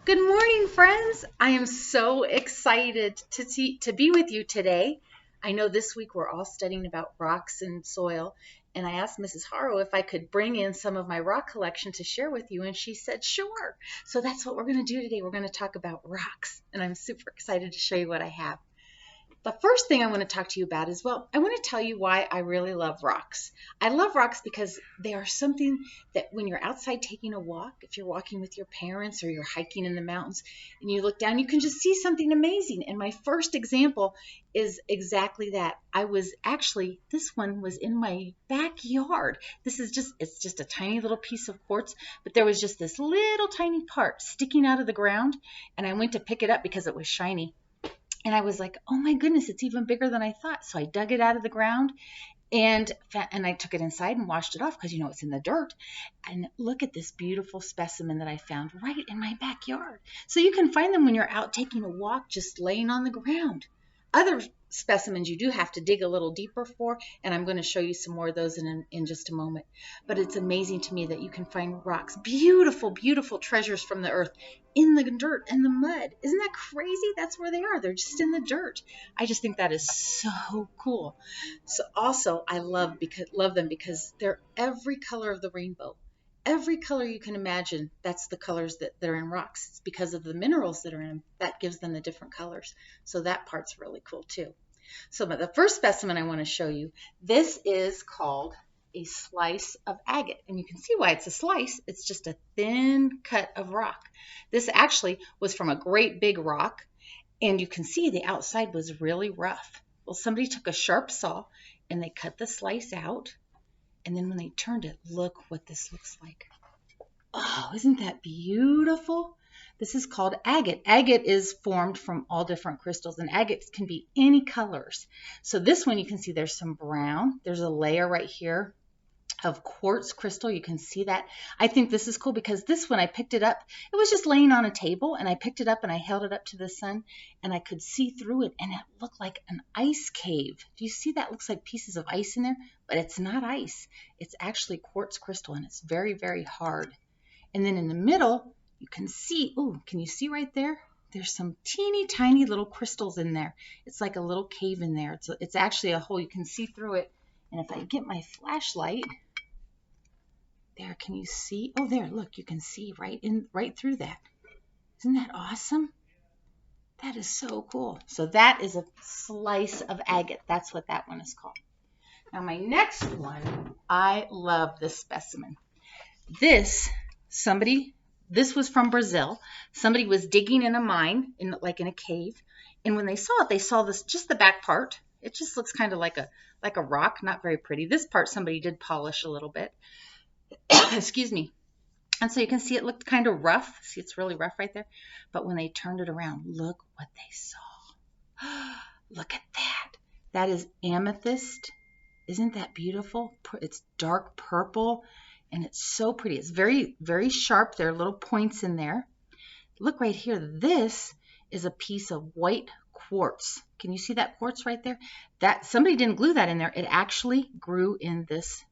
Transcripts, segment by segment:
Good morning, friends. I am so excited to be with you today. I know this week we're all studying about rocks and soil, and I asked Mrs. Harrow if I could bring in some of my rock collection to share with you, and she said sure. So that's what we're going to do today. We're going to talk about rocks, and I'm super excited to show you what I have. The first thing I want to talk to you about is, well, I want to tell you why I really love rocks. I love rocks because they are something that when you're outside taking a walk, if you're walking with your parents or you're hiking in the mountains and you look down, you can just see something amazing. And my first example is exactly that. This one was in my backyard. It's just a tiny little piece of quartz, but there was just this little tiny part sticking out of the ground. And I went to pick it up because it was shiny. And I was like, oh my goodness, it's even bigger than I thought. So I dug it out of the ground and I took it inside and washed it off because it's in the dirt. And look at this beautiful specimen that I found right in my backyard. So you can find them when you're out taking a walk, just laying on the ground. Other specimens you do have to dig a little deeper for, and I'm going to show you some more of those in just a moment. But it's amazing to me that you can find rocks, beautiful, beautiful treasures from the earth in the dirt and the mud. Isn't that crazy? That's where they are. They're just in the dirt. I just think that is so cool. So also I love them because they're every color of the rainbow. Every color you can imagine, that's the colors that are in rocks. It's because of the minerals that are in them. That gives them the different colors. So that part's really cool too. So but the first specimen I want to show you, this is called a slice of agate. And you can see why it's a slice. It's just a thin cut of rock. This actually was from a great big rock. And you can see the outside was really rough. Well, somebody took a sharp saw and they cut the slice out. And then when they turned it, look what this looks like. Oh, isn't that beautiful? This is called agate. Agate is formed from all different crystals, and agates can be any colors. So this one, you can see there's some brown. There's a layer right here of quartz crystal. You can see that. I think this is cool because this one, I picked it up. It was just laying on a table, and I picked it up and I held it up to the sun, and I could see through it, and it looked like an ice cave. Do you see that? It looks like pieces of ice in there, but it's not ice. It's actually quartz crystal, and it's very, very hard. And then in the middle, you can see, oh, can you see right there? There's some teeny tiny little crystals in there. It's like a little cave in there. It's actually a hole. You can see through it. And if I get my flashlight, there, can you see? Oh, there, look, you can see right through that. Isn't that awesome? That is so cool. So that is a slice of agate. That's what that one is called. Now my next one, I love this specimen. This this was from Brazil. Somebody was digging in a mine, in a cave, and when they saw it, they saw this, just the back part. It just looks kind of like a rock, not very pretty. This part somebody did polish a little bit. Excuse me. And so you can see it looked kind of rough. See, it's really rough right there. But when they turned it around, look what they saw. Look at that. That is amethyst. Isn't that beautiful? It's dark purple. And it's so pretty. It's very, very sharp. There are little points in there. Look right here. This is a piece of white quartz. Can you see that quartz right there? That somebody didn't glue that in there. It actually grew in this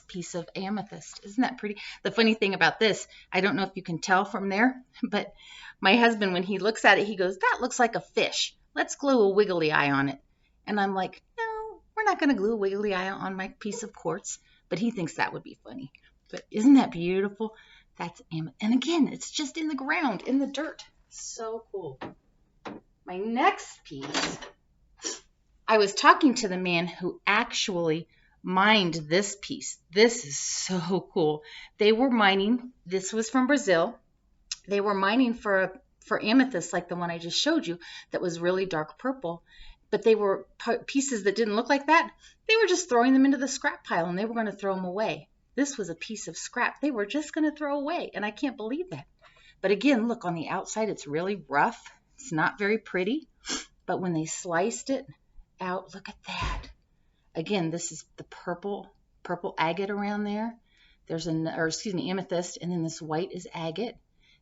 piece of amethyst. Isn't that pretty? The funny thing about this, I don't know if you can tell from there, but my husband, when he looks at it, he goes, that looks like a fish. Let's glue a wiggly eye on it. And I'm like, no, we're not going to glue a wiggly eye on my piece of quartz. But he thinks that would be funny. But isn't that beautiful? That's amethyst. And again, it's just in the ground, in the dirt. So cool. My next piece, I was talking to the man who actually mined this piece. This is so cool. They were mining. This was from Brazil. They were mining for amethyst, like the one I just showed you, that was really dark purple. But they were pieces that didn't look like that. They were just throwing them into the scrap pile, and they were going to throw them away. This was a piece of scrap they were just going to throw away, and I can't believe that. But again, look, on the outside, it's really rough. It's not very pretty. But when they sliced it out, look at that. Again, this is the purple agate around there. There's amethyst, and then this white is agate.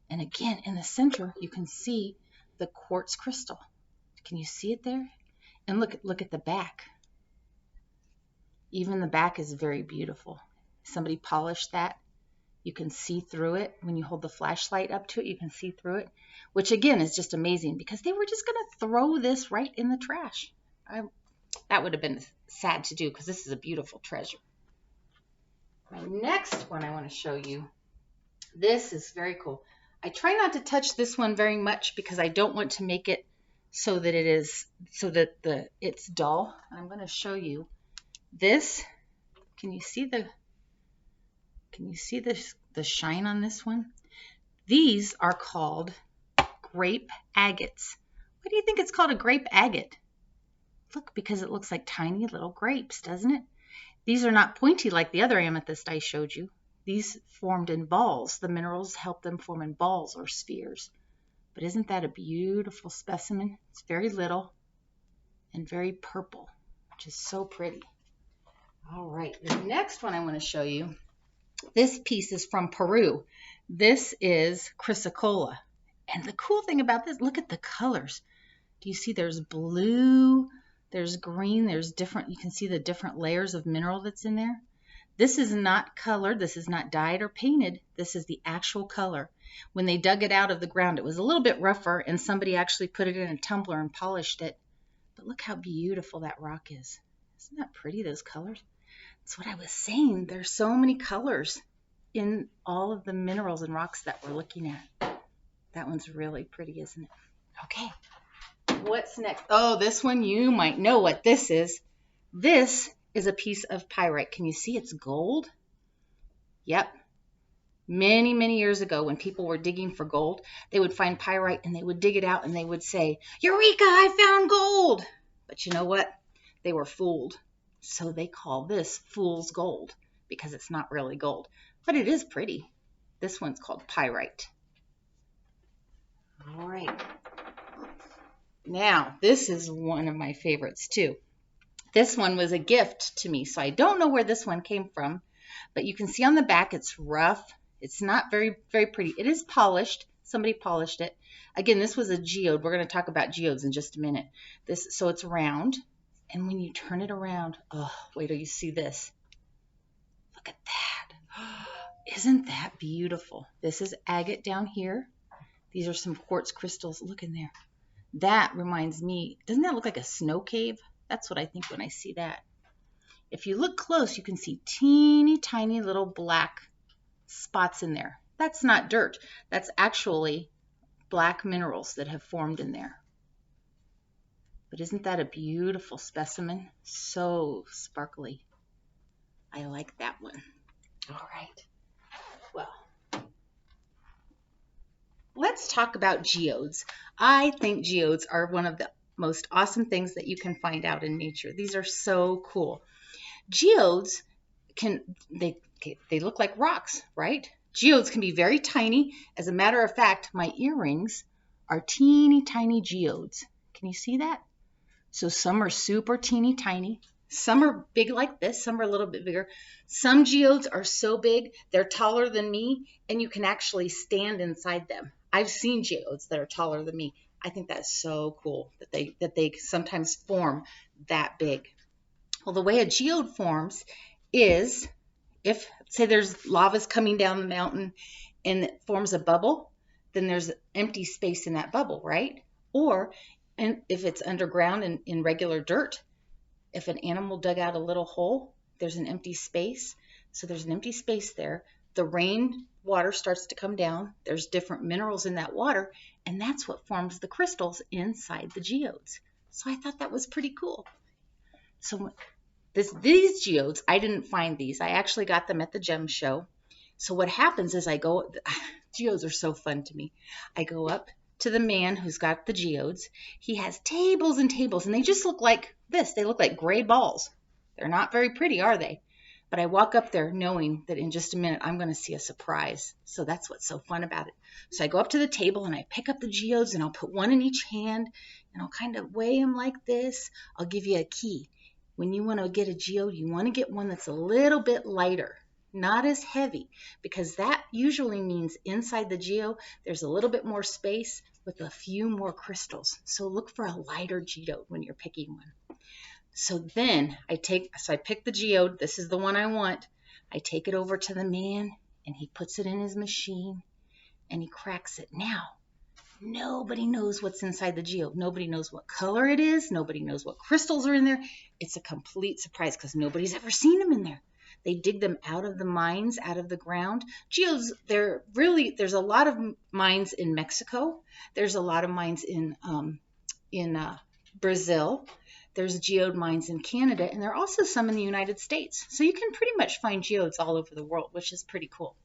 And again, in the center, you can see the quartz crystal. Can you see it there? And look at the back. Even the back is very beautiful. Somebody polished that. You can see through it. When you hold the flashlight up to it, you can see through it, which again is just amazing because they were just going to throw this right in the trash. That would have been sad to do because this is a beautiful treasure. My next one I want to show you. This is very cool. I try not to touch this one very much because I don't want to make it so that it's dull. I'm going to show you this. Can you see the shine on this one? These are called grape agates. Why do you think it's called a grape agate? Look, because it looks like tiny little grapes, doesn't it? These are not pointy like the other amethyst I showed you. These formed in balls. The minerals help them form in balls or spheres. But isn't that a beautiful specimen? It's very little and very purple, which is so pretty. All right, the next one I want to show you, this piece is from Peru. This is chrysocolla. And the cool thing about this, look at the colors. Do you see there's blue, there's green, there's different, you can see the different layers of mineral that's in there. This is not colored, this is not dyed or painted, this is the actual color. When they dug it out of the ground, it was a little bit rougher and somebody actually put it in a tumbler and polished it. But look how beautiful that rock is. Isn't that pretty, those colors? That's what I was saying. There's so many colors in all of the minerals and rocks that we're looking at. That one's really pretty, isn't it? Okay, what's next? Oh, this one, you might know what this is. This is a piece of pyrite. Can you see it's gold? Yep. Many, many years ago when people were digging for gold, they would find pyrite and they would dig it out and they would say, "Eureka, I found gold." But you know what? They were fooled. So they call this fool's gold because it's not really gold. But it is pretty. This one's called pyrite. All right. Now, this is one of my favorites too. This one was a gift to me, so I don't know where this one came from, but you can see on the back it's rough. It's not very, very pretty. It is polished. Somebody polished it. Again, this was a geode. We're going to talk about geodes in just a minute. So it's round, and when you turn it around, oh, wait till you see this. Look at that. Isn't that beautiful? This is agate down here. These are some quartz crystals. Look in there. That reminds me, doesn't that look like a snow cave? That's what I think when I see that. If you look close, you can see teeny tiny little black spots in there. That's not dirt. That's actually black minerals that have formed in there. But isn't that a beautiful specimen? So sparkly. I like that one. All right. Well, let's talk about geodes. I think geodes are one of the most awesome things that you can find out in nature. These are so cool. Geodes they look like rocks, right? Geodes can be very tiny. As a matter of fact, my earrings are teeny tiny geodes. Can you see that? So some are super teeny tiny. Some are big like this. Some are a little bit bigger. Some geodes are so big, they're taller than me, and you can actually stand inside them. I've seen geodes that are taller than me. I think that's so cool that they sometimes form that big. Well, the way a geode forms is if, say, there's lava's coming down the mountain and it forms a bubble, then there's empty space in that bubble, right? Or and if it's underground in regular dirt, if an animal dug out a little hole, there's an empty space. So there's an empty space there. The rain water starts to come down. There's different minerals in that water, and that's what forms the crystals inside the geodes. So I thought that was pretty cool. So these geodes, I didn't find these. I actually got them at the gem show. So what happens is geodes are so fun to me. I go up to the man who's got the geodes. He has tables and tables, and they just look like this. They look like gray balls. They're not very pretty, are they? But I walk up there knowing that in just a minute I'm going to see a surprise. So that's what's so fun about it. So I go up to the table and I pick up the geodes and I'll put one in each hand and I'll kind of weigh them like this. I'll give you a key. When you want to get a geode, you want to get one that's a little bit lighter, not as heavy, because that usually means inside the geo there's a little bit more space with a few more crystals. So look for a lighter geode when you're picking one. So then I pick the geode. This is the one I want. I take it over to the man. and he puts it in his machine and he cracks it. Now, nobody knows what's inside the geode. Nobody knows what color it is. Nobody knows what crystals are in there. It's a complete surprise because nobody's ever seen them in there. They dig them out of the mines, out of the ground. Geodes, there's a lot of mines in Mexico. There's a lot of mines in Brazil. There's geode mines in Canada, and there are also some in the United States. So you can pretty much find geodes all over the world, which is pretty cool.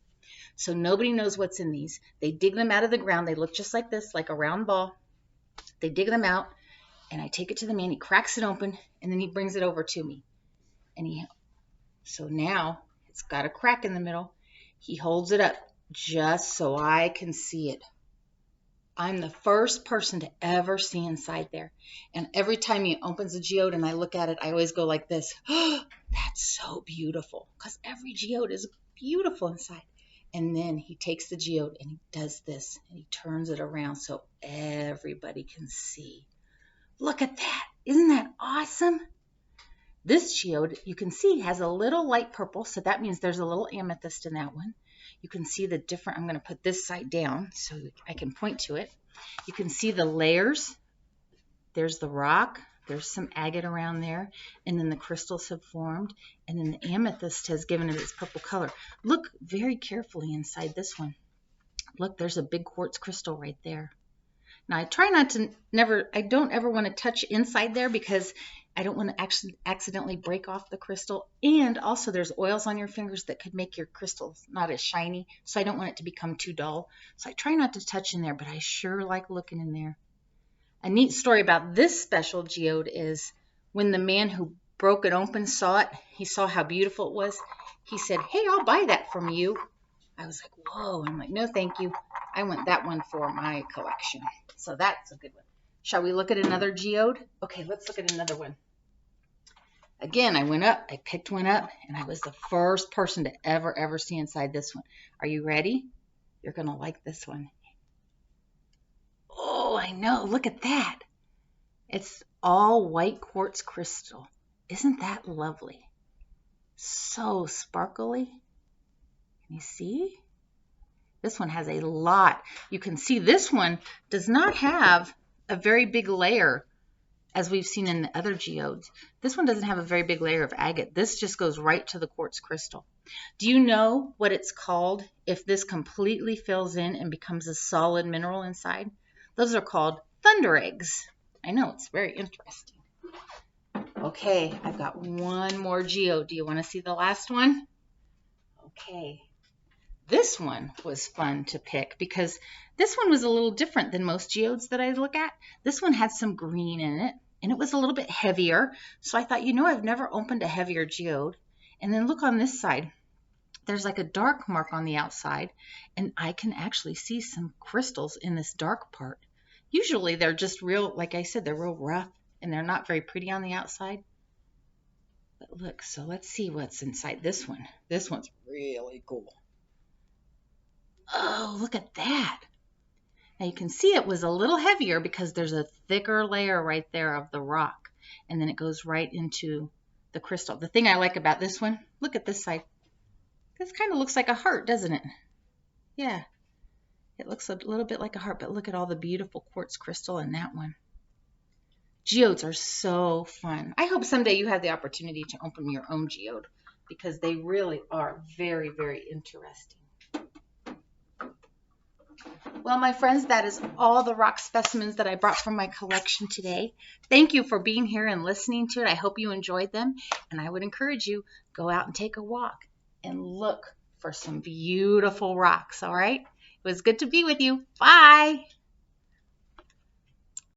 So nobody knows what's in these. They dig them out of the ground. They look just like this, like a round ball. They dig them out, and I take it to the man. He cracks it open, and then he brings it over to me. So now it's got a crack in the middle. He holds it up just so I can see it. I'm the first person to ever see inside there. And every time he opens a geode and I look at it, I always go like this. Oh, that's so beautiful. Because every geode is beautiful inside. And then he takes the geode and he does this. And he turns it around so everybody can see. Look at that. Isn't that awesome? This geode, you can see, has a little light purple. So that means there's a little amethyst in that one. You can see the different, I'm going to put this side down so I can point to it. You can see the layers. There's the rock. There's some agate around there. And then the crystals have formed. And then the amethyst has given it its purple color. Look very carefully inside this one. Look, there's a big quartz crystal right there. Now, I try not to I don't ever want to touch inside there because I don't want to actually accidentally break off the crystal. And also there's oils on your fingers that could make your crystals not as shiny. So I don't want it to become too dull. So I try not to touch in there, but I sure like looking in there. A neat story about this special geode is when the man who broke it open saw it, he saw how beautiful it was. He said, "Hey, I'll buy that from you." I was like, whoa. I'm like, no, thank you. I want that one for my collection. So that's a good one. Shall we look at another geode? Okay, let's look at another one. Again, I went up, I picked one up, and I was the first person to ever see inside this one. Are you ready? You're going to like this one. Oh, I know. Look at that. It's all white quartz crystal. Isn't that lovely? So sparkly. Can you see? This one has a lot. You can see this one does not have a very big layer as we've seen in the other geodes. This one doesn't have a very big layer of agate. This just goes right to the quartz crystal. Do you know what it's called if this completely fills in and becomes a solid mineral inside? Those are called thunder eggs. I know, it's very interesting. Okay, I've got one more geode. Do you want to see the last one? Okay. This one was fun to pick because this one was a little different than most geodes that I look at. This one had some green in it, and it was a little bit heavier. So I thought, I've never opened a heavier geode. And then look on this side. There's like a dark mark on the outside, and I can actually see some crystals in this dark part. Usually they're just real, like I said, they're real rough, and they're not very pretty on the outside. But look, so let's see what's inside this one. This one's really cool. Oh, look at that. Now you can see it was a little heavier because there's a thicker layer right there of the rock. And then it goes right into the crystal. The thing I like about this one, look at this side. This kind of looks like a heart, doesn't it? Yeah. It looks a little bit like a heart, but look at all the beautiful quartz crystal in that one. Geodes are so fun. I hope someday you have the opportunity to open your own geode because they really are very, very interesting. Well, my friends, that is all the rock specimens that I brought from my collection today. Thank you for being here and listening to it. I hope you enjoyed them, and I would encourage you, go out and take a walk and look for some beautiful rocks, all right? It was good to be with you. Bye.